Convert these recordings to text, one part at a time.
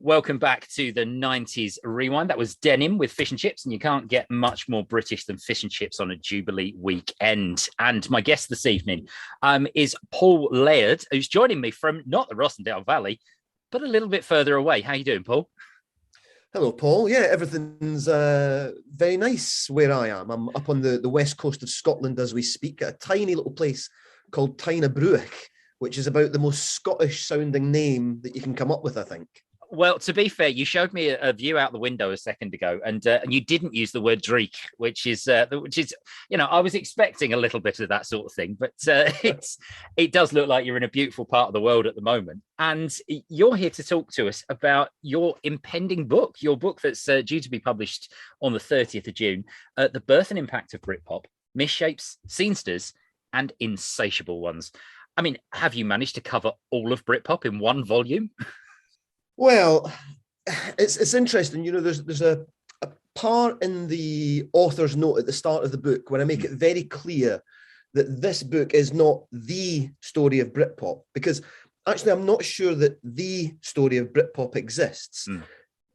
Welcome back to the 90s Rewind. That was Denim with Fish and Chips, and you can't get much more British than fish and chips on a Jubilee weekend. And my guest this evening is Paul Laird, who's joining me from not the Rossendale Valley, but a little bit further away. How you doing, Paul? Hello, Paul. Yeah, everything's very nice where I am. I'm up on the west coast of Scotland as we speak, at a tiny little place called Tyne-y-Brewich, which is about the most Scottish sounding name that you can come up with, I think. Well, to be fair, you showed me a view out the window a second ago, and you didn't use the word "dreek," which is, I was expecting a little bit of that sort of thing, but it does look like you're in a beautiful part of the world at the moment, and you're here to talk to us about your impending book, that's due to be published on the 30th of June, "The Birth and Impact of Britpop: Misshapes, Scenesters, and Insatiable Ones." I mean, have you managed to cover all of Britpop in one volume? Well, it's interesting. You know, there's a part in the author's note at the start of the book where I make it very clear that this book is not the story of Britpop, because actually I'm not sure that the story of Britpop exists.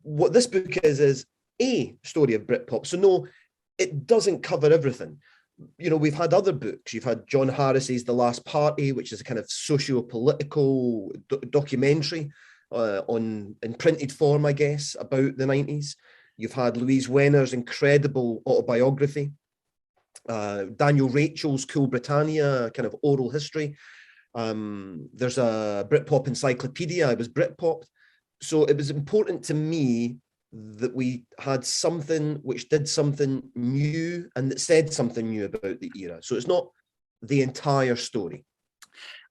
What this book is a story of Britpop. So no, it doesn't cover everything. You know, we've had other books. You've had John Harris's The Last Party, which is a kind of socio-political documentary in printed form, I guess, about the 90s. You've had Louise Wenner's incredible autobiography, Daniel Rachel's Cool Britannia, kind of oral history. There's a Britpop encyclopedia. I was Britpop. So it was important to me that we had something which did something new and that said something new about the era. So it's not the entire story.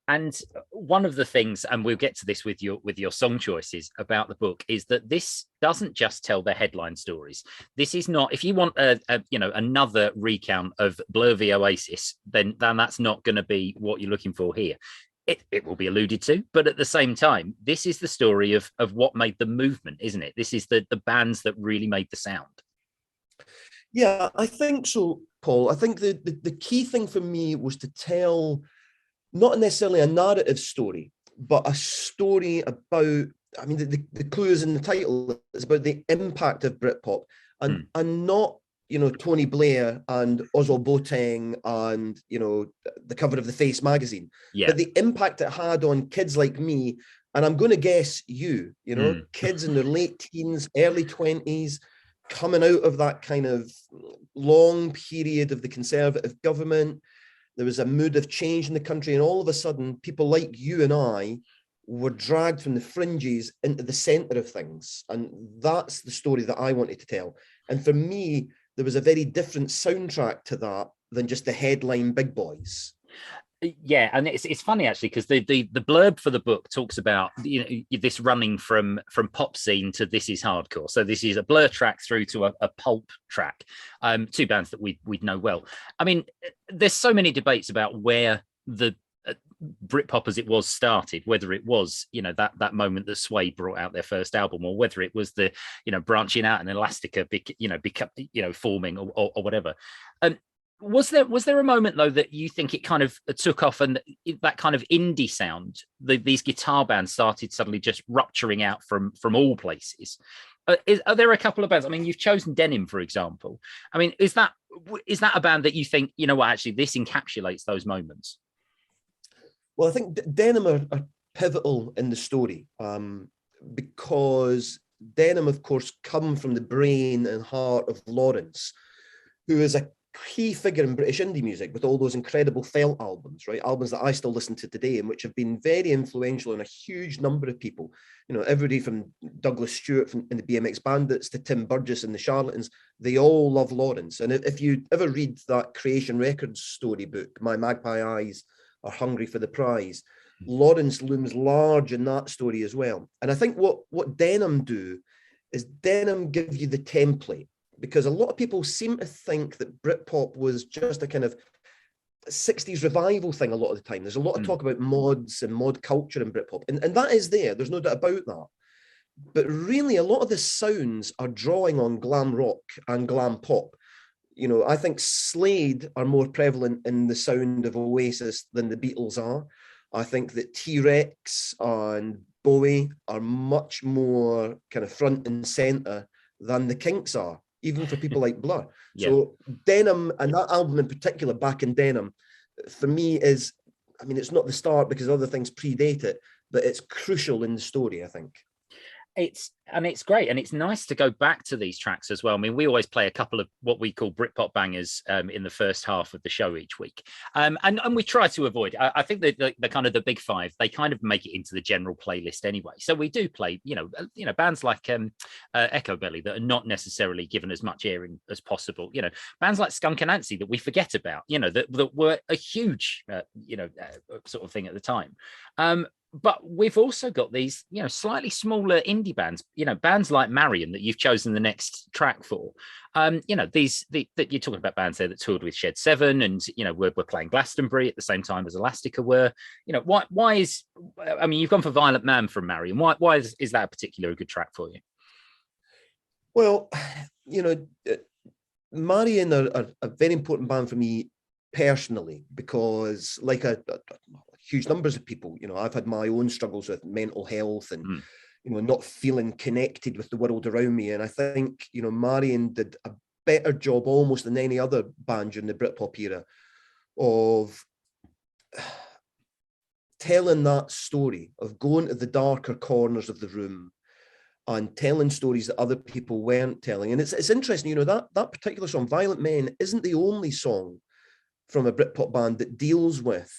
And one of the things, and we'll get to this with your song choices about the book, is that this doesn't just tell the headline stories. This is not, if you want another recount of Blur v Oasis, then that's not going to be what you're looking for here. It will be alluded to, but at the same time, this is the story of what made the movement, isn't it? This is the bands that really made the sound. Yeah, I think so, Paul. I think the key thing for me was to tell not necessarily a narrative story, but a story about, I mean, the clue is in the title. It's about the impact of Britpop and not, you know, Tony Blair and Ozzel Boateng and, you know, the cover of the Face magazine, but the impact it had on kids like me. And I'm going to guess you know, kids in their late teens, early 20s, coming out of that kind of long period of the Conservative government. There was a mood of change in the country, and all of a sudden, people like you and I were dragged from the fringes into the center of things. And that's the story that I wanted to tell. And for me, there was a very different soundtrack to that than just the headline big boys. Yeah, and it's funny actually, because the blurb for the book talks about, you know, this running from pop scene to This Is Hardcore. So this is a Blur track through to a pulp track, two bands that we'd know well. I mean, there's so many debates about where the Britpop as it was started, whether it was, you know, that moment that Suede brought out their first album, or whether it was the, you know, branching out and Elastica, forming or whatever. Was there a moment though that you think it kind of took off, and that kind of indie sound, these guitar bands started suddenly just rupturing out from all places? Are there a couple of bands? I mean, you've chosen Denim, for example. I mean, is that a band that you think, you know what, actually this encapsulates those moments? Well, I think Denim are pivotal in the story, because Denim, of course, come from the brain and heart of Lawrence, who is a key figure in British indie music with all those incredible felt albums, right? Albums that I still listen to today and which have been very influential in a huge number of people. You know, everybody from Douglas Stewart in the BMX Bandits to Tim Burgess and the Charlatans, they all love Lawrence. And if you ever read that Creation Records storybook, My Magpie Eyes Are Hungry for the Prize, Lawrence looms large in that story as well. And I think what Denim do is Denim give you the template, because a lot of people seem to think that Britpop was just a kind of 60s revival thing a lot of the time. There's a lot of talk about mods and mod culture in Britpop, and that is there's no doubt about that. But really, a lot of the sounds are drawing on glam rock and glam pop. You know, I think Slade are more prevalent in the sound of Oasis than the Beatles are. I think that T-Rex and Bowie are much more kind of front and center than the Kinks are, even for people like Blur. Yeah. So Denim, and that album in particular, Back in Denim, for me is, I mean, it's not the start because other things predate it, but it's crucial in the story, I think. It's great, and it's nice to go back to these tracks as well. I mean, we always play a couple of what we call Britpop bangers in the first half of the show each week, and we try to avoid. I think that the kind of the big five, they kind of make it into the general playlist anyway. So we do play, bands like Echo Belly that are not necessarily given as much airing as possible. Bands like Skunk Anansie that we forget about. That were a huge sort of thing at the time. But we've also got these, slightly smaller indie bands, bands like Marion that you've chosen the next track for. That you're talking about bands there that toured with Shed 7, and we're playing Glastonbury at the same time as Elastica were. Why is? I mean, you've gone for Violent Man from Marion. Why is that a particularly good track for you? Well, Marion are a very important band for me personally, because like huge numbers of people, I've had my own struggles with mental health and not feeling connected with the world around me, and I think Marion did a better job almost than any other band during the Britpop era of telling that story, of going to the darker corners of the room and telling stories that other people weren't telling. And it's interesting, that particular song, Violent Men, isn't the only song from a Britpop band that deals with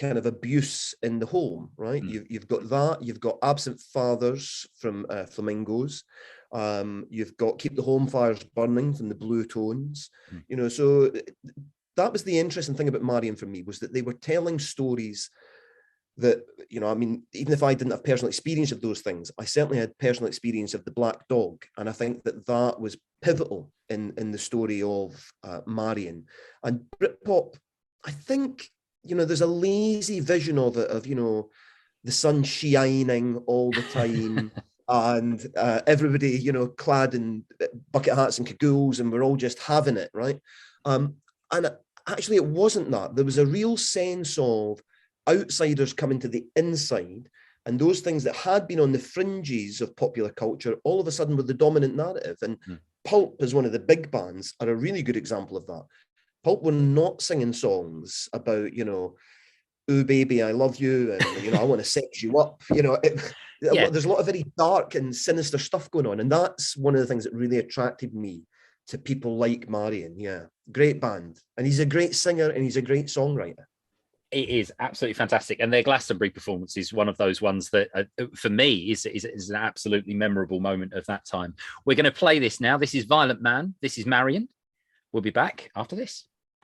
kind of abuse in the home, right? You've got that. You've got Absent Fathers from Flamingos. You've got Keep the Home Fires Burning from the Blue Tones. So that was the interesting thing about Marion for me, was that they were telling stories that, I mean, even if I didn't have personal experience of those things, I certainly had personal experience of the Black Dog. And I think that was pivotal in the story of Marion. And Britpop, I think, there's a lazy vision of it, of, the sun shining all the time and everybody, clad in bucket hats and cagoules, and we're all just having it, right? And actually it wasn't that. There was a real sense of outsiders coming to the inside, and those things that had been on the fringes of popular culture all of a sudden were the dominant narrative. And Pulp, as one of the big bands, are a really good example of that. Pulp were not singing songs about, ooh, baby, I love you, and, I want to sex you up. There's a lot of very dark and sinister stuff going on. And that's one of the things that really attracted me to people like Marion. Yeah, great band. And he's a great singer and he's a great songwriter. It is absolutely fantastic. And their Glastonbury performance is one of those ones that, for me, is an absolutely memorable moment of that time. We're going to play this now. This is Violent Man. This is Marion. We'll be back after this.